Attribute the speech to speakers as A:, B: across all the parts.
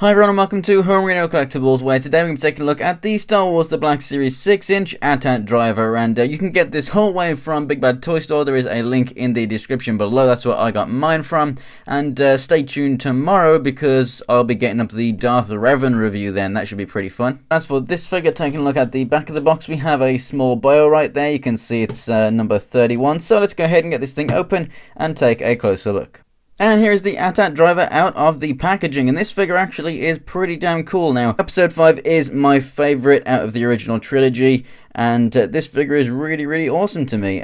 A: Hi everyone and welcome to Homerino Collectibles, where today we're going to be taking a look at the Star Wars The Black Series 6-inch AT-AT driver, and you can get this whole way from Big Bad Toy Store. There is a link in the description below. That's where I got mine from, and stay tuned tomorrow because I'll be getting up the Darth Revan review then. That should be pretty fun. As for this figure, taking a look at the back of the box, we have a small bio right there. You can see it's number 31, so let's go ahead and get this thing open and take a closer look. And here's the AT-AT driver out of the packaging, and this figure actually is pretty damn cool. Now, Episode 5 is my favourite out of the original trilogy, and this figure is really awesome to me.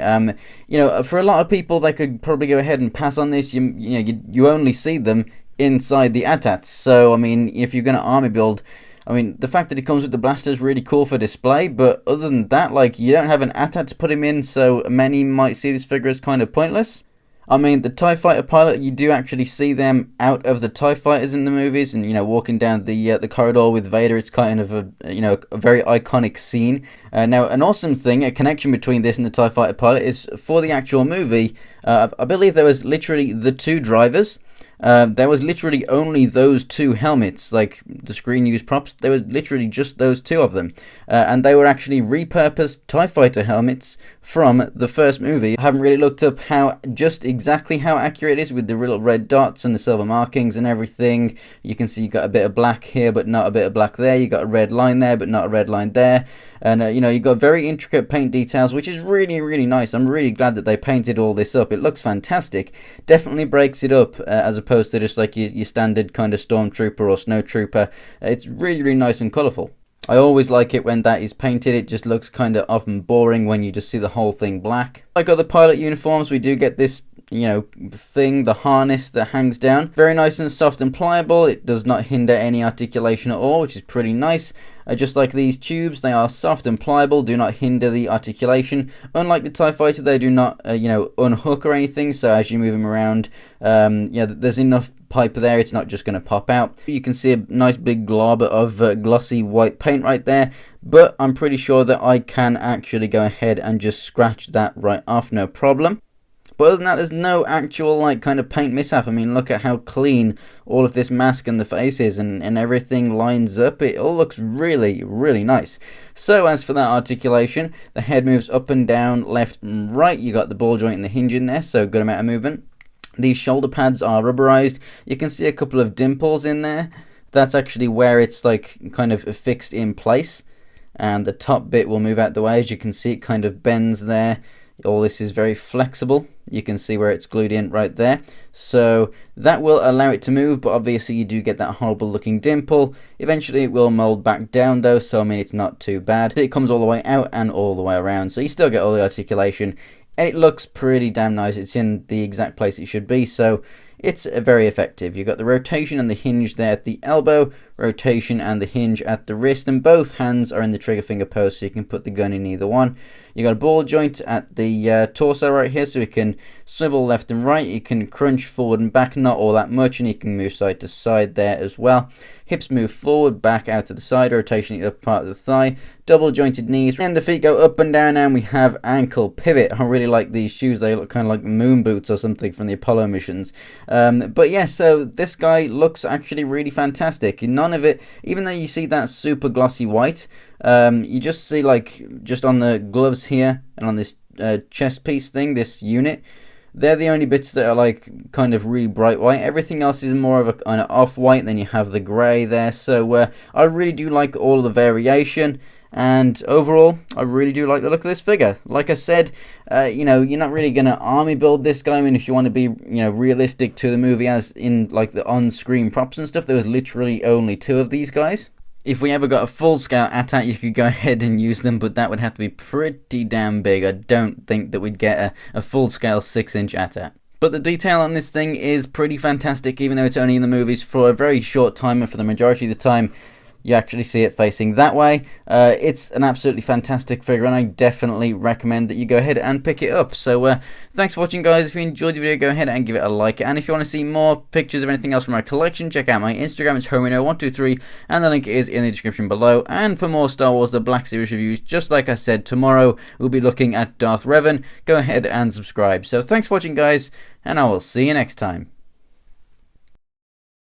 A: You know, for a lot of people, they could probably go ahead and pass on this. You only see them inside the AT-ATs, so I mean, if you're going to army build, I mean, the fact that it comes with the blaster is really cool for display, but other than that, like, you don't have an AT-AT to put him in, so many might see this figure as kind of pointless. I mean, the TIE Fighter pilot, you do actually see them out of the TIE Fighters in the movies, and, you know, walking down the corridor with Vader. It's kind of a very iconic scene. Now, an awesome thing, a connection between this and the TIE Fighter pilot is for the actual movie. I believe there was literally the two drivers. There was literally only those two helmets, like the screen used props. There was literally just those two of them, and they were actually repurposed TIE Fighter helmets from the first movie. I haven't really looked up just exactly how accurate it is with the little red dots and the silver markings and everything. You can see you got a bit of black here, but not a bit of black there. You got a red line there, but not a red line there. And you know, you got very intricate paint details, which is really nice. I'm really glad that they painted all this up. It looks fantastic. Definitely breaks it up as opposed to just like your standard kind of stormtrooper or snowtrooper. It's really nice and colourful. I always like it when that is painted. It just looks kind of often boring when you just see the whole thing black. Like other pilot uniforms, we do get this, you know, thing, the harness that hangs down. Very nice and soft and pliable. It does not hinder any articulation at all, which is pretty nice. Just like these tubes, they are soft and pliable, do not hinder the articulation. Unlike the TIE Fighter, they do not, unhook or anything, so as you move them around, there's enough pipe there, it's not just going to pop out. You can see a nice big glob of glossy white paint right there, but I'm pretty sure that I can actually go ahead and just scratch that right off, no problem. But other than that, there's no actual like kind of paint mishap. I mean, look at how clean all of this mask and the face is, and everything lines up. It all looks really nice. So as for that articulation, the head moves up and down, left and right. You got the ball joint and the hinge in there, so good amount of movement. These shoulder pads are rubberized. You can see a couple of dimples in there. That's actually where it's like kind of fixed in place. And the top bit will move out the way. As you can see, it kind of bends there. All this is very flexible. You can see where it's glued in right there. So that will allow it to move, but obviously you do get that horrible looking dimple. Eventually it will mold back down though, so I mean, it's not too bad. It comes all the way out and all the way around, so you still get all the articulation. And it looks pretty damn nice. It's in the exact place it should be, so it's very effective. You've got the rotation and the hinge there at the elbow, rotation and the hinge at the wrist, and both hands are in the trigger finger pose, so you can put the gun in either one. You got a ball joint at the torso right here, so you can swivel left and right. You can crunch forward and back, not all that much, and you can move side to side there as well. Hips move forward, back out to the side, rotation the upper part of the thigh, double jointed knees, and the feet go up and down, and we have ankle pivot. I really like these shoes. They look kind of like moon boots or something from the Apollo missions. But yeah, so this guy looks actually really fantastic. None of it, even though you see that super glossy white, you just see like just on the gloves here and on this chest piece thing, this unit, they're the only bits that are like kind of really bright white. Everything else is more of a kind of off-white. Then you have the grey there. So I really do like all of the variation. And overall, I really do like the look of this figure. Like I said, you're not really going to army build this guy. I mean, if you want to be, realistic to the movie, as in like the on-screen props and stuff, there was literally only two of these guys. If we ever got a full-scale AT-AT, you could go ahead and use them, but that would have to be pretty damn big. I don't think that we'd get a full-scale 6-inch AT-AT. But the detail on this thing is pretty fantastic, even though it's only in the movies for a very short time, and for the majority of the time, you actually see it facing that way. It's an absolutely fantastic figure, and I definitely recommend that you go ahead and pick it up. So thanks for watching, guys. If you enjoyed the video, go ahead and give it a like. And if you want to see more pictures of anything else from my collection, check out my Instagram. It's Homerino123, and the link is in the description below. And for more Star Wars The Black Series reviews, just like I said, tomorrow we'll be looking at Darth Revan. Go ahead and subscribe. So thanks for watching, guys, and I will see you next time.